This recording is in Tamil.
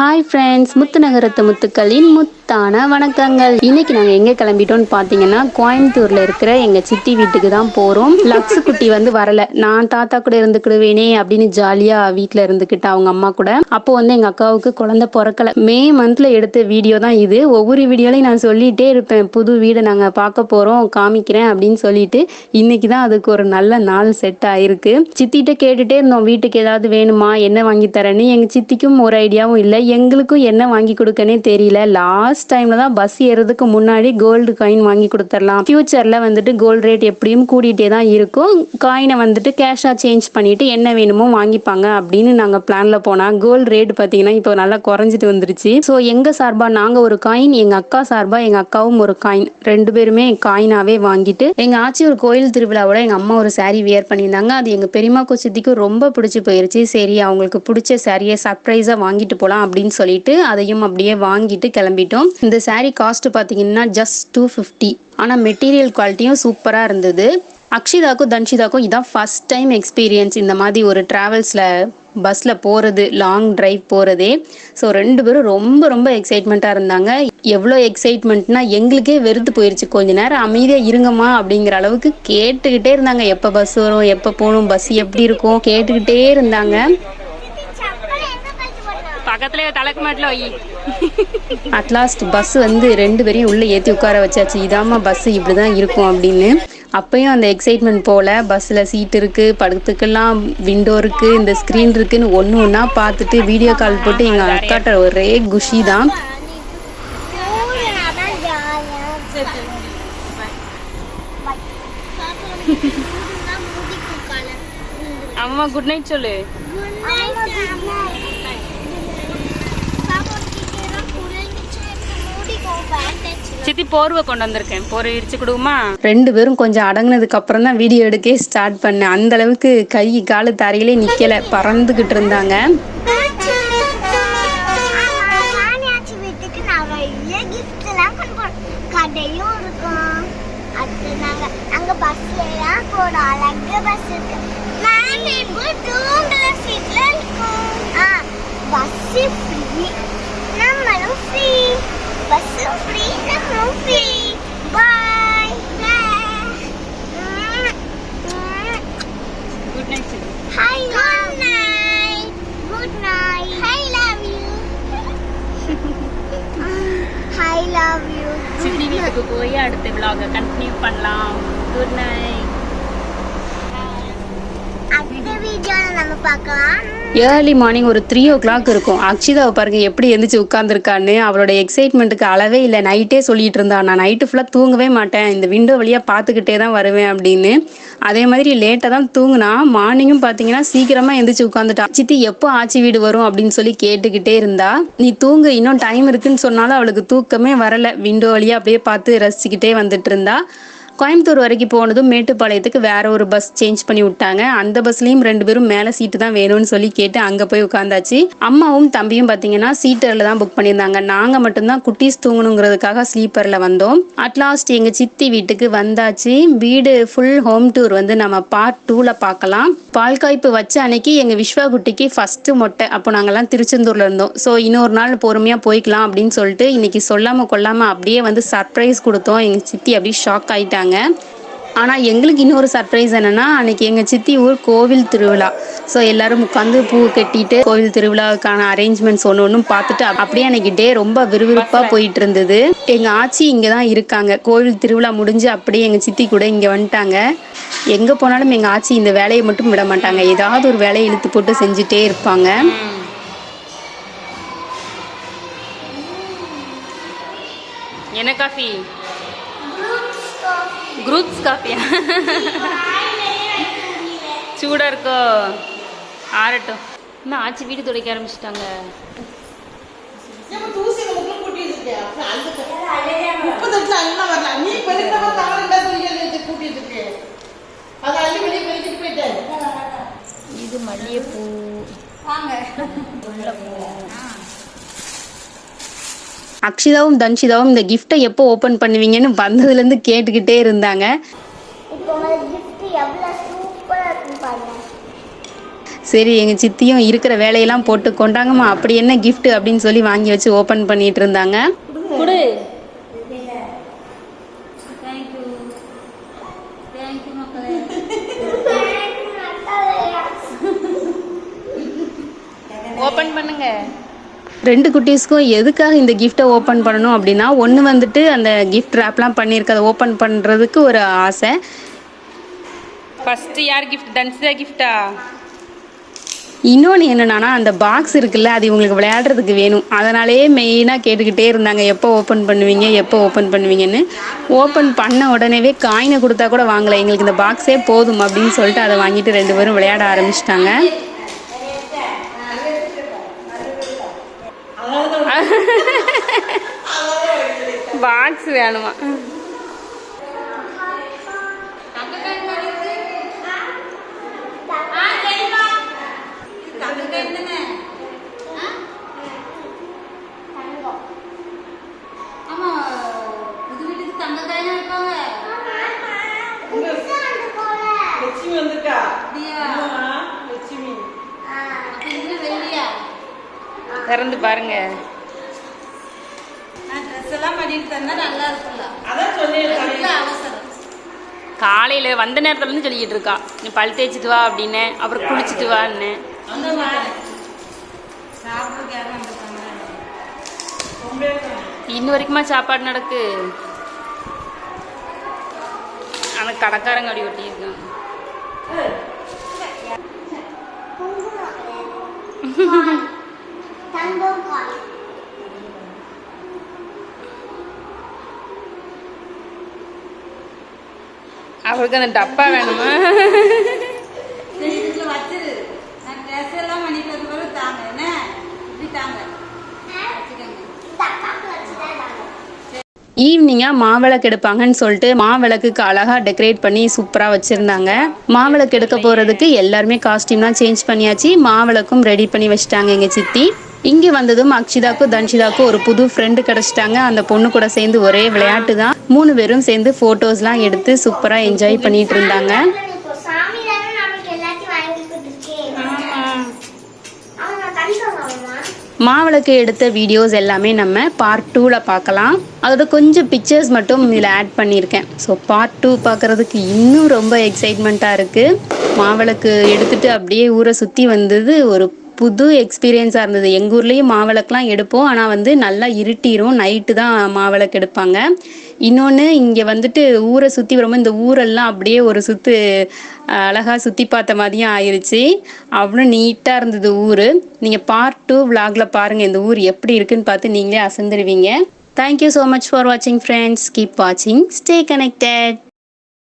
ஹாய் ஃப்ரெண்ட்ஸ், முத்துநகரத்து முத்துக்களின் முத்தான வணக்கங்கள். இன்னைக்கு நாங்கள் எங்கே கிளம்பிட்டோம்னு பார்த்தீங்கன்னா, கோயம்புத்தூரில் இருக்கிற எங்கள் சித்தி வீட்டுக்கு தான் போகிறோம். லக்ஸ் குட்டி வந்து வரல, நான் தாத்தா கூட இருந்துக்கிடுவேனே அப்படின்னு ஜாலியாக வீட்டில் இருந்துக்கிட்டு அவங்க அம்மா கூட. அப்போ வந்து எங்கள் அக்காவுக்கு குழந்தை பிறக்கலை. மே மந்தில் எடுத்த வீடியோ தான் இது. ஒவ்வொரு வீடியோலையும் நான் சொல்லிகிட்டே இருப்பேன், புது வீடை நாங்கள் பார்க்க போகிறோம், காமிக்கிறேன் அப்படின்னு சொல்லிட்டு. இன்னைக்கு தான் அதுக்கு ஒரு நல்ல நாள் செட் ஆயிருக்கு. சித்திகிட்ட கேட்டுகிட்டே இருந்தோம், வீட்டுக்கு ஏதாவது வேணுமா, என்ன வாங்கி தரேன்னு. எங்கள் சித்திக்கும் ஒரு ஐடியாவும் இல்லை, எங்களுக்கும் என்ன வாங்கி கொடுக்கனே தெரியல. லாஸ்ட் டைம்ல தான் பஸ் ஏறதுக்கு முன்னாடி கோல்டு காயின் வாங்கி கொடுத்துடலாம், ஃபியூச்சர்ல வந்துட்டு கோல்டு ரேட் எப்படியும் கூடிட்டே தான் இருக்கும், காயினை வந்துட்டு கேஷா சேஞ்ச் பண்ணிட்டு என்ன வேணுமோ வாங்கிப்பாங்க அப்படின்னு நாங்க பிளான்ல போனா கோல்டு ரேட் பாத்தீங்கன்னா இப்போ நல்லா குறைஞ்சிட்டு வந்துருச்சு. ஸோ எங்க சார்பா நாங்க ஒரு காயின், எங்க அக்கா சார்பா எங்க அக்காவும் ஒரு காயின், ரெண்டு பேருமே காயினாவே வாங்கிட்டு எங்க ஆச்சி ஒரு கோயில் திருவிழாவோட எங்க அம்மா ஒரு சாரி வியர் பண்ணியிருந்தாங்க. அது எங்க பெரியம்மாக்கும் சித்திக்கும் ரொம்ப பிடிச்சி போயிருச்சு. சரி அவங்களுக்கு பிடிச்ச சாரியை சர்ப்ரைஸா வாங்கிட்டு போலாம் அப்படின்னு சொல்லிட்டு அதையும் அப்படியே வாங்கிட்டு கிளம்பிட்டோம். இந்த சாரீ காஸ்ட் பார்த்தீங்கன்னா ஜஸ்ட் 250. ஆனால் மெட்டீரியல் குவாலிட்டியும் சூப்பராக இருந்தது. அக்ஷிதாக்கும் தன்ஷிதாக்கும் இதான் ஃபர்ஸ்ட் டைம் எக்ஸ்பீரியன்ஸ் இந்த மாதிரி ஒரு ட்ராவல்ஸில் பஸ்ஸில் போகிறது, லாங் ட்ரைவ் போகிறதே. ஸோ ரெண்டு பேரும் ரொம்ப ரொம்ப எக்ஸைட்மெண்ட்டாக இருந்தாங்க. எவ்வளோ எக்ஸைட்மெண்ட்னா எங்களுக்கே வெறுத்து போயிடுச்சு. கொஞ்ச நேரம் அமைதியாக இருங்கம்மா அப்படிங்கிற அளவுக்கு கேட்டுக்கிட்டே இருந்தாங்க, எப்போ பஸ் வரும், எப்போ போகணும், பஸ் எப்படி இருக்கும் கேட்டுக்கிட்டே இருந்தாங்க. பக்கத்துல தலைக்கு மாட்டல வை. அட்லாஸ்ட் பஸ் வந்து ரெண்டு பேரையும் உள்ள ஏற்றி உட்கார வச்சாச்சு. இதாம்மா பஸ் இப்படிதான் இருக்கும் அப்படின்னு. அப்பயும் அந்த எக்ஸைட்மெண்ட் போல. பஸ்ஸில் சீட் இருக்குது, படுத்துக்கெல்லாம் விண்டோ இருக்குது, இந்த ஸ்க்ரீன் இருக்குன்னு ஒன்று ஒன்றா பார்த்துட்டு வீடியோ கால் போட்டு எங்கள் அக்காட்ட ஒரே குஷி தான். அம்மா குட் நைட் சொல்லு. சித்தி போர்வை கொண்டு வந்திருக்கேன், போர்வை விரிச்சு கொடுக்குமா? ரெண்டு பேரும் கொஞ்சம் அடங்கினதுக்கு அப்புறம் தான் வீடியோ எடுக்கே ஸ்டார்ட் பண்ணேன். அந்த அளவுக்கு கை காலு தரையிலே நிக்கல, பறந்துகிட்டு இருந்தாங்க. சித்தி வீட்டுக்கு போய் அடுத்த vlog கண்டினியூ பண்ணலாம். Good night. அடுத்த வீடியோல நம்ம பார்க்கலாம். ஏர்லி மார்னிங் ஒரு 3 o'clock இருக்கும். அக்ஷிதாவை பாருங்க எப்படி எந்திரிச்சு உட்காந்துருக்கான்னு. அவளோட எக்ஸைட்மெண்ட்டுக்கு அளவே இல்லை. நைட்டே சொல்லிட்டு இருந்தா, நான் நைட்டு ஃபுல்லாக தூங்கவே மாட்டேன், இந்த விண்டோ வழியாக பார்த்துக்கிட்டே தான் வருவேன் அப்படின்னு. அதே மாதிரி லேட்டாக தான் தூங்குனா. மார்னிங்கும் பார்த்தீங்கன்னா சீக்கிரமாக எந்திரிச்சு உட்காந்துட்டா. சித்தி எப்போ ஆச்சி வீடு வரும் அப்படின்னு சொல்லி கேட்டுக்கிட்டே இருந்தா. நீ தூங்கு, இன்னும் டைம் இருக்குன்னு சொன்னாலும் அவளுக்கு தூக்கமே வரலை. விண்டோ வழியாக அப்படியே பார்த்து ரசிச்சுக்கிட்டே வந்துட்டு இருந்தா. கோயம்புத்தூர் வரைக்கும் போனதும் மேட்டுப்பாளையத்துக்கு வேற ஒரு பஸ் சேஞ்ச் பண்ணி விட்டாங்க. அந்த பஸ்லயும் ரெண்டு பேரும் மேலே சீட்டு தான் வேணும்னு சொல்லி கேட்டு அங்கே போய் உட்காந்தாச்சு. அம்மாவும் தம்பியும் பார்த்தீங்கன்னா சீட்டரில் தான் புக் பண்ணியிருந்தாங்க. நாங்கள் மட்டும்தான் குட்டீஸ் தூங்கணுங்கிறதுக்காக ஸ்லீப்பரில் வந்தோம். அட்லாஸ்ட் எங்கள் சித்தி வீட்டுக்கு வந்தாச்சு. வீடு ஃபுல் ஹோம் டூர் வந்து நம்ம பார்ட் 2ல பார்க்கலாம். பால் காய்ப்பு வச்ச அன்னைக்கு எங்கள் விஸ்வா குட்டிக்கு ஃபர்ஸ்ட் மொட்டை. அப்போ நாங்கள்லாம் திருச்செந்தூரில் இருந்தோம். ஸோ இன்னொரு நாள் பொறுமையாக போய்க்கலாம் அப்படின்னு சொல்லிட்டு இன்னைக்கு சொல்லாமல் கொள்ளாமல் அப்படியே வந்து சர்ப்ரைஸ் கொடுத்தோம். எங்கள் சித்தி அப்படியே ஷாக் ஆகிட்டாங்க. ஆனால் எங்களுக்கு இன்னொரு சர்ப்ரைஸ் என்னன்னா, அன்னைக்கு எங்கள் சித்தி ஊர் கோவில் திருவிழா. ஸோ எல்லாரும் உட்காந்து பூ கட்டிட்டு கோவில் திருவிழாவுக்கான அரேஞ்ச்மெண்ட்ஸ் ஒன்று ஒன்றும் பார்த்துட்டு அப்படியே அன்னைக்கு டே ரொம்ப விறுவிறுப்பாக போயிட்டு இருந்தது. எங்கள் ஆச்சி இங்கே தான் இருக்காங்க. கோவில் திருவிழா முடிஞ்சு அப்படியே எங்கள் சித்தி கூட இங்கே வந்துட்டாங்க. எங்கே போனாலும் எங்கள் ஆச்சி இந்த வேலையை மட்டும் விட மாட்டாங்க, ஏதாவது ஒரு வேலையை இழுத்து போட்டு செஞ்சுட்டே இருப்பாங்க. என்ன காஃபி? குரூப்ஸ் காஃபியா? சூடா இருக்கோ? ஆறட்டும். இன்னும் ஆச்சி வீடு துடைக்க ஆரம்பிச்சிட்டாங்க. இது மல்லிகைப்பூ. அக்ஷிதாவும் தன்ஷிதாவும் இந்த கிஃப்டை எப்போ ஓப்பன் பண்ணுவீங்கன்னு வந்ததுலேருந்து கேட்டுக்கிட்டே இருந்தாங்க. சரி எங்கள் சித்தியும் இருக்கிற வேலையெல்லாம் போட்டு கொண்டாங்கம்மா அப்படி என்ன gift அப்படின்னு சொல்லி வாங்கி வச்சு ஓப்பன் பண்ணிட்டு இருந்தாங்க. கொடு. ஓப்பன் பண்ணுங்க. 2 குட்டீஸ்க்கும் எதுக்காக இந்த கிஃப்ட்டை ஓப்பன் பண்ணணும் அப்படின்னா, ஒன்று வந்துட்டு அந்த கிஃப்ட் ரேப்லாம் பண்ணியிருக்க அதை ஓப்பன் பண்ணுறதுக்கு ஒரு ஆசை. ஃபர்ஸ்ட் யார் கிஃப்ட்? தன்சிதா கிஃப்டா? இன்னொன்று என்னென்னா அந்த பாக்ஸ் இருக்குல்ல அது இவங்களுக்கு விளையாடுறதுக்கு வேணும். அதனாலேயே மெயினாக கேட்டுக்கிட்டே இருந்தாங்க எப்போ ஓப்பன் பண்ணுவீங்க எப்போ ஓப்பன் பண்ணுவீங்கன்னு. ஓப்பன் பண்ண உடனேவே காயினை கொடுத்தா கூட வாங்கலை, எங்களுக்கு இந்த பாக்ஸே போதும் அப்படின்னு சொல்லிட்டு அதை வாங்கிட்டு 2 பேரும் விளையாட ஆரம்பிச்சிட்டாங்க. பாக்ஸ் வேணுமா? திறந்து பாருங்க. காலையில் வந்த நேரத்துலேருந்து சொல்லிக்கிட்டு இருக்கா, நீ பல் தேய்ச்சிட்டு வா அப்படின்னு, அப்புறம் குளிச்சுட்டு வான்னு. இன்னும் வரைக்குமா சாப்பாடு நடக்கு? ஆனால் கடைக்காரங்க அப்படி ஒட்டியிருக்காங்க. அவருக்கு அந்த டப்பா வேணுமா? ஈவினிங்காக மாவிளக்கு எடுப்பாங்கன்னு சொல்லிட்டு மாவிளக்குக்கு அழகாக டெக்கரேட் பண்ணி சூப்பராக வச்சுருந்தாங்க. மாவிளக்கு எடுக்க போகிறதுக்கு எல்லாருமே காஸ்டியூம்லாம் சேஞ்ச் பண்ணியாச்சு. மாவிளக்கும் ரெடி பண்ணி வச்சுட்டாங்க எங்கள் சித்தி. இங்கே வந்ததும் அக்ஷிதாக்கும் தன்ஷிதாக்கும் ஒரு புது ஃப்ரெண்டு கிடச்சிட்டாங்க. அந்த பொண்ணு கூட சேர்ந்து ஒரே விளையாட்டு தான். 3 பேரும் சேர்ந்து ஃபோட்டோஸ்லாம் எடுத்து சூப்பராக என்ஜாய் பண்ணிட்டு இருந்தாங்க. மாவிளக்கு எடுத்த வீடியோஸ் எல்லாமே நம்ம பார்ட் 2ல் பார்க்கலாம். அதோட கொஞ்சம் பிக்சர்ஸ் மட்டும் இதில் ஆட் பண்ணியிருக்கேன். ஸோ பார்ட் 2 பார்க்குறதுக்கு இன்னும் ரொம்ப எக்ஸைட்மெண்ட்டாக இருக்குது. மாவிளக்கு எடுத்துகிட்டு அப்படியே ஊரை சுற்றி வந்தது ஒரு புது எக்ஸ்பீரியன்ஸாக இருந்தது. எங்கள் ஊர்லேயும் மாவிளக்குலாம் எடுப்போம், ஆனால் வந்து நல்லா இருட்டிரும், நைட்டு தான் மாவிளக்கு எடுப்பாங்க. இன்னொன்று இங்கே வந்துட்டு ஊரை சுற்றி வரும்போது இந்த ஊரெல்லாம் அப்படியே ஒரு சுற்று அழகாக சுற்றி பார்த்த மாதிரியும் ஆயிடுச்சு. அவ்வளோ நீட்டாக இருந்தது ஊர். நீங்கள் பார்ட் 2 விலாகில் பாருங்கள் இந்த ஊர் எப்படி இருக்குன்னு பார்த்து நீங்களே அசந்துடுவீங்க. தேங்க்யூ ஸோ மச் ஃபார் வாட்சிங் ஃப்ரெண்ட்ஸ். கீப் வாட்சிங், ஸ்டே கனெக்டட்.